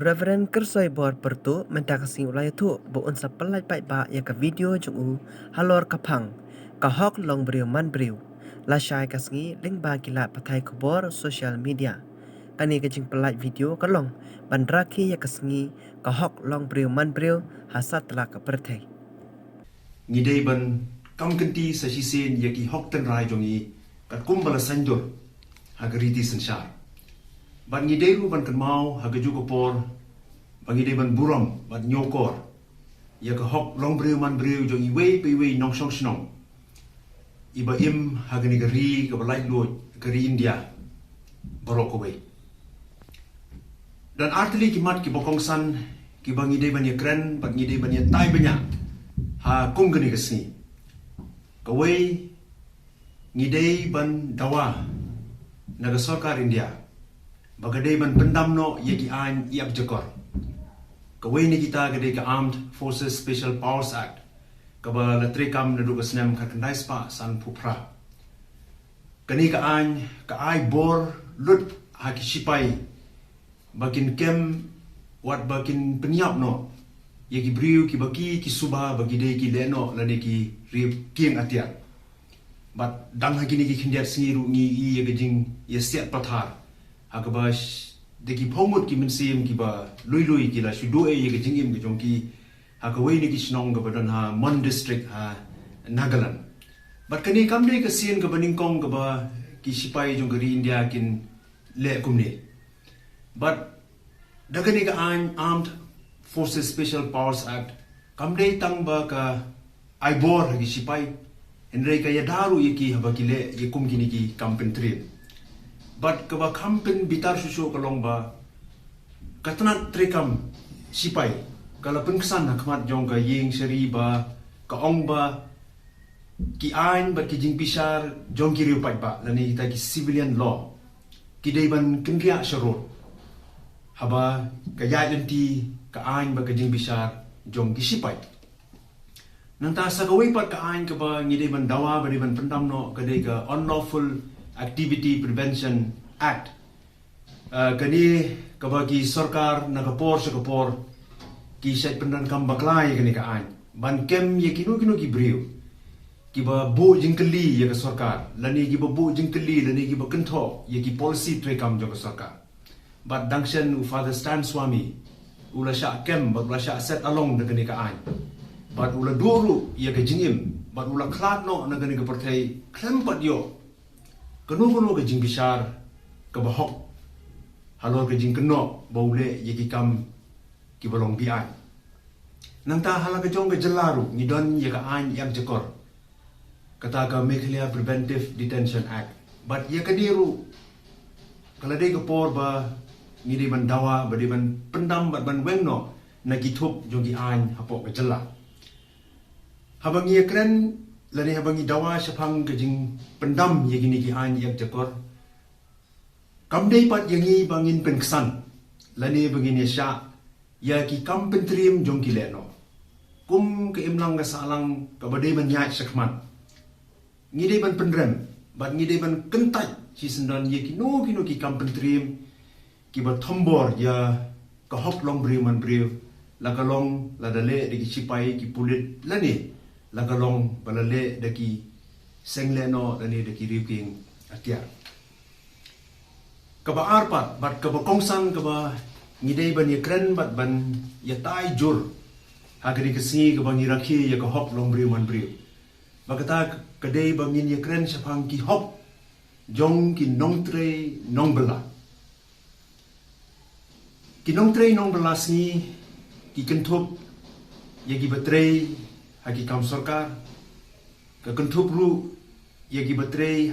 Rev Kyrsoibor Pyrtuh mentakasi ulaya tu buun sa pelai paidbah ya ka video jung halor kapang kahok longbriew manbriew la shai ka sngi ling ba gila pathai kubor social media kani ka jing pelai video kalong bandraki ya ka sngi kahok longbriew manbriew hasat la ka perthai ngidei ban kam kanti sa sisen yaki hokten rai jongi kat kumbala sanjor hagariti sanshar ban ngidei ru ban kanmau hagaju ko por ban ngidei ban buram ban nyokor yaka hok longbriew manbriew jongi wei pe wei nong shong shnong iba im hagani gari ka balai lo gari India barok wei dan artili kimat ki bokong san ki ban ngidei ban yakren ban ngidei ban ya tai banyak ha kumgani kasni kawai ngidei ban dawa naga sarkar India bagadei ban pendamno yaki an iap jakor kawai ni kita gadei ka Armed Forces Special Powers Act kaba latrekam na duga snem kakandai spa san pupra kani ka an ka ai bor lut haki sipai bakin kem wat bakin penyap no yaki briu ki baki ki suba bagi dei ki leno lani ki rip king atia but dang hagi ni ki khindiat singiru ngi i yaki jing yesiat pathar hakabas de ki phomut ki minsim ki ba lui ki la shudo e yaki jing im ki jong ki hakawai ni ki Shillong ga badan ha Mon district ha Nagaland but kani kamde ka sien ga baning kong ga ba ki sipai jong gari India kin le kumne but dagani ka Armed Forces Special Powers Act kamdei tang ba ka aibor hagi sipai enrei ka yadaru yaki habakile yakum kini ki kampen trim but ka ba kampen bitar susu kalong ba katna trekam sipai kala pengkesan hakmat jong ka ying seri ba ka ong ba ki ain ba ki jing pisar jong ki riu ba lani ta ki civilian law ki dei ban kengria sharot haba ka yayanti ka ain ba ka jing bisar jong ki sipai nanta sa kawai pat ka ain ka ba ngidei ban dawa ba dei ban pendam no ka dei ka Unlawful Activity Prevention Act kani ka ba ki sarkar nakapor sa kapor ki set pendan kam baklai kani ka ain ban kem ye kinu ki briu ki ba bu jingkeli ye ka sarkar lani ki ba bu jingkeli lani ki ba kentho ye ki policy trekam jo ka sarkar but dangshan u father Stan Swami ula sha kem but ula sha set along na kani ka ain but ula duru ye ka jingim but ula klat no na kani ka perthai klempat yo kanu ka jing bisar ka bahok halor ka jing keno baule ye ki kam ki balong bi ai nanta hala ka jong ka jelaru ni don ye ka ain yak jakor kata ka Meghalaya Preventive Detention Act but ye ka diru kala dei ka por ba ni dei ban dawa ba dei ban pendam ba ban weng no na ki thup jong ki ain hapok ka jela habang ye kren lani habang i dawa sapang ka jing pendam ye gini ki ain yak jakor kam dei pat yangi bangin penksan lani bangin ye sha ya ki kam pentrim jong ki leno kum ke imlang ga salang ka badai ban nyai sakman ngi dei ban pendrem bat ngi dei ban kentai si sendan ye ki no ki kam pentrim ki ba thombor ya ka hok longbriew manbriew la ka long la dale de ki sipai ki pulit lani la ka long balale de ki sengleno lani de ki riking atia ka ba arpat bat ka ba kongsan ka ba ngidei ban ye kren bat ban ye tai jur hagri kasi ka bang irakhi ye ka hop longbriew manbriew bagata kadei bangin ye kren sapang ki hop jong ki nongtre nongbela ki nongtre nongbela sni ki kentup ye ki batrei hagi kam sarkar ka kentup ru ye ki batrei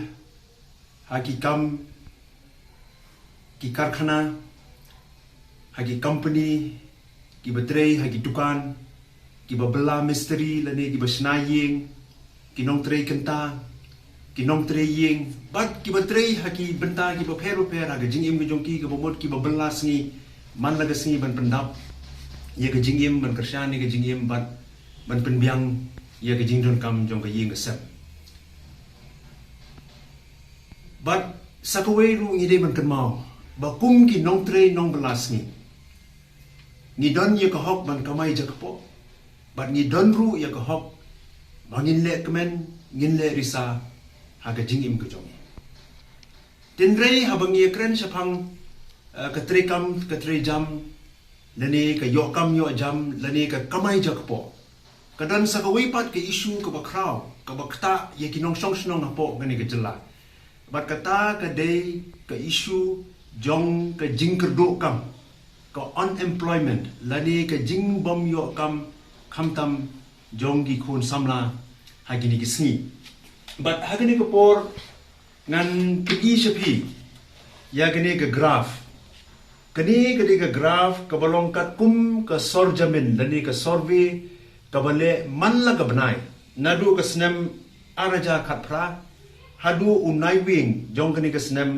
hagi kam ki karkhana hagi company ki batrei hagi dukan ki babela misteri lani ki basnaying ki nongtrei kenta ki nongtrei ying bat ki batrei hagi benta ki bapher hagi jingim ki jongki ki bomot ki babela sngi man laga sngi ban pendap ye ka jingim ban kershan ye ka jingim bat ban penbiang ye ka jingdon kam jong ka ying sep bat sakawai ru ngidei ban kenmau ba kum ki nongtrei nongbelas ni ngidon ye ka hok ban kamai jakapo bat ngidon ru ye ka hok bangin le kemen ngin le risa haga jingim ke jongi tinrei habang ye kren sapang katrekam katre jam lani ka yokam yo jam lani ka kamai jakapo kadan sa kawipat ke isu ka bakraw ka bakta ye kinong song snong apo ngani ka jela bat kata ka dei ka isu jong ka jingkerdo kam ka unemployment lani ka jing bom yo kam khamtam jong gi khun samla hagini ki sngi but hagini ko por ngan pigi shapi ya gani ka graph kani ka graph ka balong kat kum ka sorjamin lani ka survey ka bale man la ka banai nadu ka snem araja khat phra hadu unai wing jong kani ka snem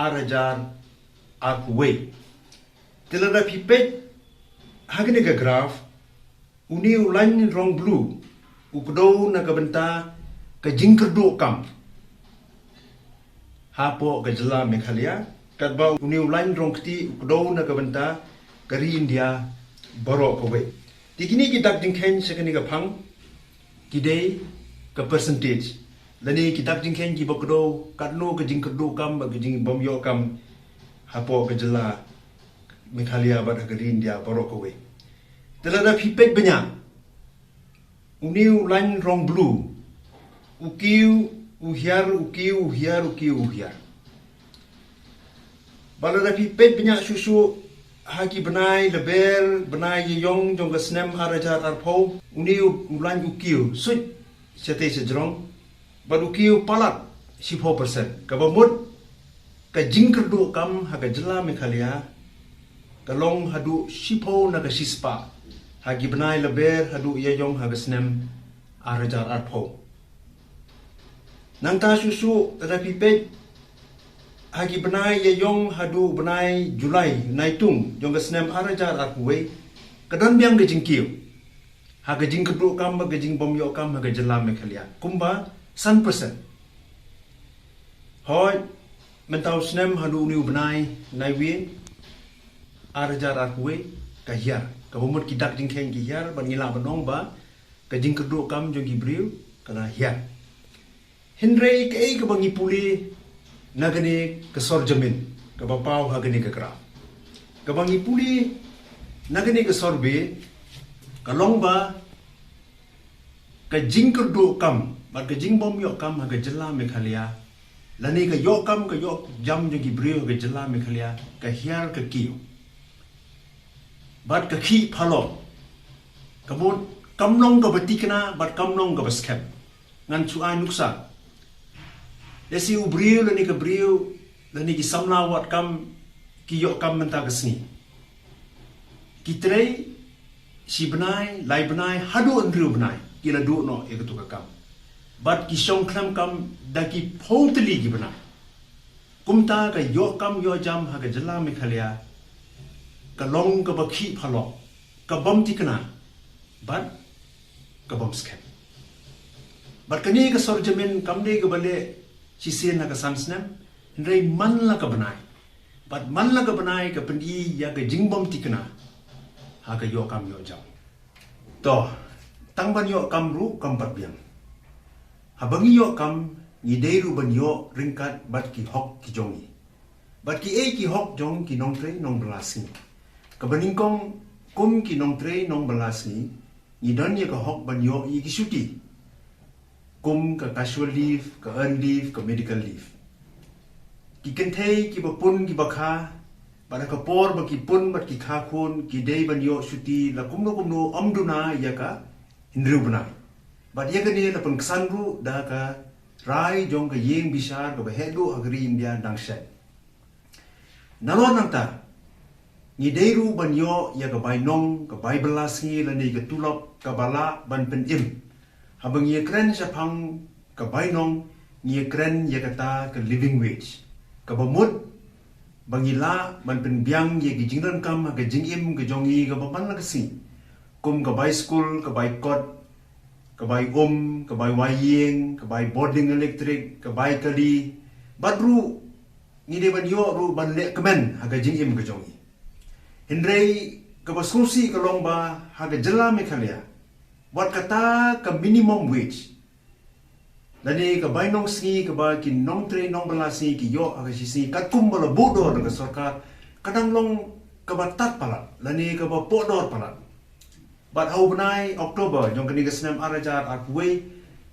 arajar arway tilada pipet hagini ka graph uni ulan rong blue ukdo na kabenta ka jingkerdo kam hapo ka jela Meghalaya katba uni ulan rong kti ukdo na kabenta kari India borok kowe tikini kitak dingkhen sekani ka phang kidei ka percentage lani kitak dingkhen ki bokdo katno ka jingkerdo kam ba jing bomyo kam hapo ka jela Meghalaya ba kari India borok kowe telada pipet banyak uniu line rong blue ukiu uhiar balada pipet banyak susu haki benai leber benai yong jong ka snem arajar arpo uniu line ukiu sut sete sejrong ba ukiu palat 10% ka bamut ka jingkerdo kam haga jela Meghalaya kalong hadu sipo na ka sispa hagi benai leber hadu yayong hagasnem arajar arpo nangta susu tetapi pet hagi benai yayong hadu benai Julai naitung jong gasnem arajar arpuwe kadon biang gejingkiu haga jingkedu kam ba gejing bomyo kam haga jela Meghalaya kumba 100% hoy mentau snem hadu niu benai naiwi arajar arpuwe kahiar kabumut kidak jingkhen ki hiar ban ngila banong ba ka jingkerdo kam jong gibriu kana hiar hinrei ke ka bangi puli nagani ka sorjamin ka bapau hagani ka kra ka bangi puli nagani ka sorbe ka longba ka jingkerdo kam ba ka jingbom yo kam haga jela Meghalaya lani ka yo kam ka yo jam jong gibriu haga jela Meghalaya ka hiar ka kiyo bat ka khi phalo kabut kamnong ka batikna bat kamnong ka baskep ngan chuai nuksa desi ubriu lani ka briu lani ki samla wat kam ki yo kam menta kasni kitrei si benai lai benai hadu andriu benai kila du no e tu ka kam bat ki song klam kam daki photli ki benai kumta ka yo kam yo jam ha ka jela Meghalaya kalong ka bakhi phalo ka bom tikna bat ka bom skep bat kani ka sorjamin kamne ka bale sisen na ka sansnam rei man la ka banai bat man la ka banai ka pendi ya ka jingbom tikna ha ka yo kam yo jam to tang ban yo kam ru kam pat biang habangi yo kam ni deiru ban yo ringkat bat ki hok ki jongi bat ki ki hok jong ki nong tre nong belasni kabaningkong kum ki nong tre nong balas ni dan ye ka hok ban yo i ki syuti kum ka casual leave ka earn leave ka medical leave ki kentei ki bapun ki bakha pada ka por ba ki pun bat ki kha khun ki dei ban yo syuti la kumno amduna ya ka hinru bana bat ye ka ni la pun ksanru da ka rai jong ka yeng bisar ka ba hedu agri India dang shet nalon nangta ni deiru ban yo ya ka bai nong ka bai belas ngi la ni ka tulop ka bala ban pen im habang ye kren sa phang ka bai nong ni kren ya ka ta ka living wage ka bamut bangila ban pen biang ye gi jingran kam ka jing im ka jongi ka ban la ka si kum ka bai school ka bai kot ka bai ka bai wayeng ka bai boarding electric ka bai kali badru ni de ban yo ru ban le kemen ha ka jing im ka jongi Henry solusi ke longba haga jela Meghalaya buat kata ke minimum wage. Lani ke bainong sngi ke ba ki nong tre nong belasi ki yo aga sisi kat kum bala bodor ke sarkar kadang long ke batat pala lani ke ba podor pala. But hau benai Oktober jong kini ke senam arajar akuai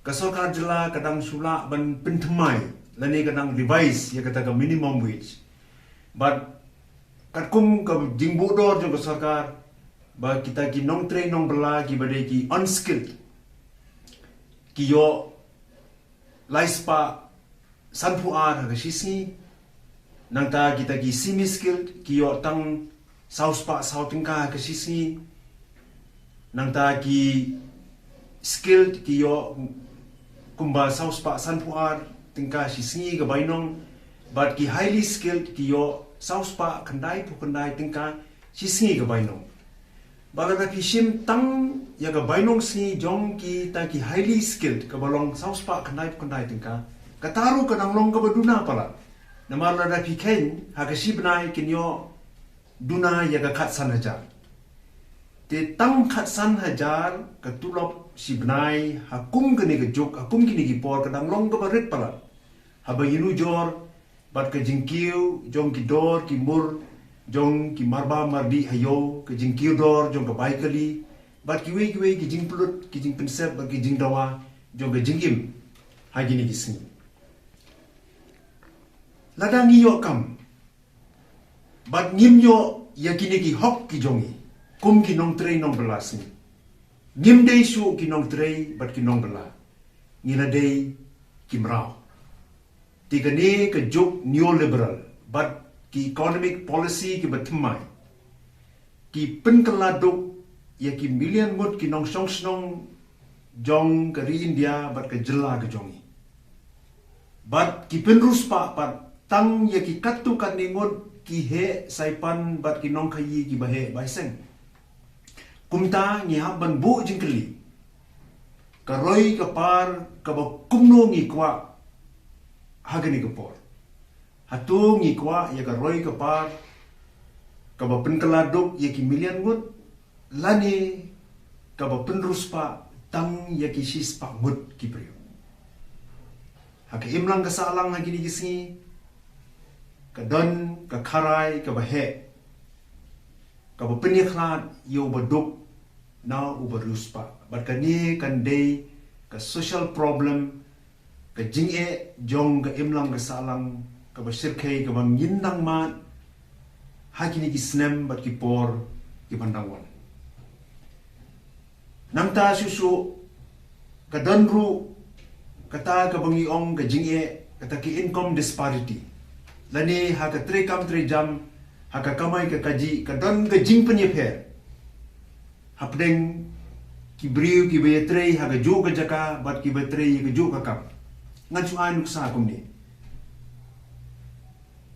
ke sarkar jela kadang sula ban pentemai lani kadang revise ya kata ke minimum wage. But kat kum ke jing bodor jong ke sarkar ba kita ki nong tre nong bela ki badai ki unskilled ki yo laispa sanpuar haga sisi nangta kita ki semi skilled ki yo tang sauspa sautingka haga sisi nangta ki skilled ki yo kumba sauspa sanpuar tingka sisi ke bainong but ki highly skilled ki yo sauspa kandai pu kandai tingka sisi ke bainong baga ki sim tang ya ga bainong si jong ki ta ki highly skilled ka balong sauspa kandai tingka kataru ka nang long ka baduna pala namala da ki ken ha ka sibnai kin yo duna ya ga khatsan hajar te tang khatsan hajar ka tulop sibnai hakum kini ka juk hakum kini ki por ka nang long ka barit pala haba yinu jor bat ka jingkiu jong ki dor ki mur jong ki marba mardi hayo ke jing kiudor jong ke baikali bat ki we ki jing pulut ki jing pensep bat ki jing dawa jong ke jingim haji ni kisni ladang yo kam bat ngim yo yakini ki hok ki jongi kum ki nong trei nong belas ni ngim dei su ki nong trei bat ki nong bela ngina dei ki mrao tiga ni ke juk neoliberal bat ki economic policy ki bathmai ki penkeladuk ya ki million mut ki nong song snong jong ke India bat ke jela ke jongi bat ki penrus pa pat tang ya ki katu kan ningut ki he saipan bat ki nong khayi ki bahe baiseng kumta ngi haban bu jingkeli ka roi ka par ka ba kumno ngi kwa hagani ka por hatu ngi kwa ya ka roi ka par ka ba penkeladuk ya ki million mut lani ka ba penrus pa tang ya ki sis pa mut ki priyo haka imlang ka salang hagi ni gisni ka don ka kharai ka ba he ka ba peniklat yo ba duk na uberus pa bat ka ni kan dei ka social problem ka jinge jong ka imlang ka salang ka ba sirkai ka ba nginang mat hagi ni gisnem bat ki por ki pandangwan namta susu ka donru kata ka bangi ong ka jinge kata ki income disparity lani ha ka tre kam tre jam ha ka kamai ka kaji ka don ka jing penyeper hapdeng ki briu ki betre ha ka jo ka jaka bat ki betre ka jo ka kap ngan su anuk sa kum ni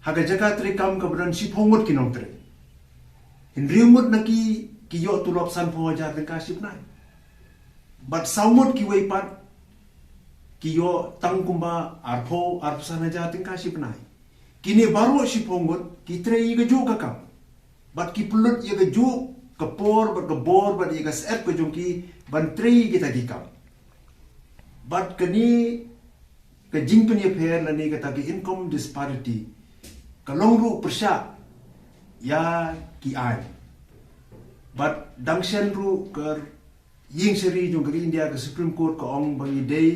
ha ka jaka tre kam ka bran si phongot ki nong tre hinriumut na ki yo tulop san pho ja ka sip nai bat saumut ki wei pat ki yo tangkumba arpho arpsana jating kasih penai kini baru si pongot ki trei ga jo ka kam bat ki pulut ye ga jo ka por bat ga bor bat ye ga set ko jongki ban trei kita ki kam bat kini ka jingpen ye pher lani ka ta ki income disparity ka longru persya ya ki ai bat dangshen ru ker ying seri jong ke India ke Supreme Court ka ong bangi day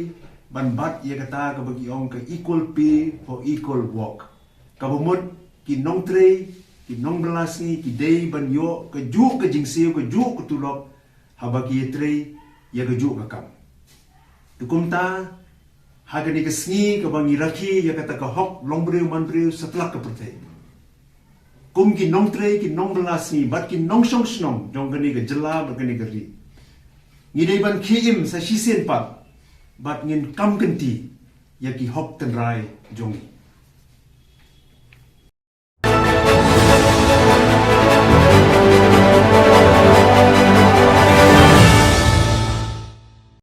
ban bat ye kata ka bagi ong ke equal pay for equal work ka bumut ki nong tre ki nong belas ni ki day ban yo ke ju ke jingsiu ke ju ke tulok ha bagi ye tre ye ke ju ka kam tukumta ha ke ni ke sngi ka bangi rakhi ye kata ka hok longbriew manbriew setlak ke pertai kum ki nong tre ki nong belas ni bat ki nong song snong jong ke ni ke jela ba ke ni ke ri ngidai ban kiim sa sisen pat bat ngin kam kenti ya ki hok ten rai jongi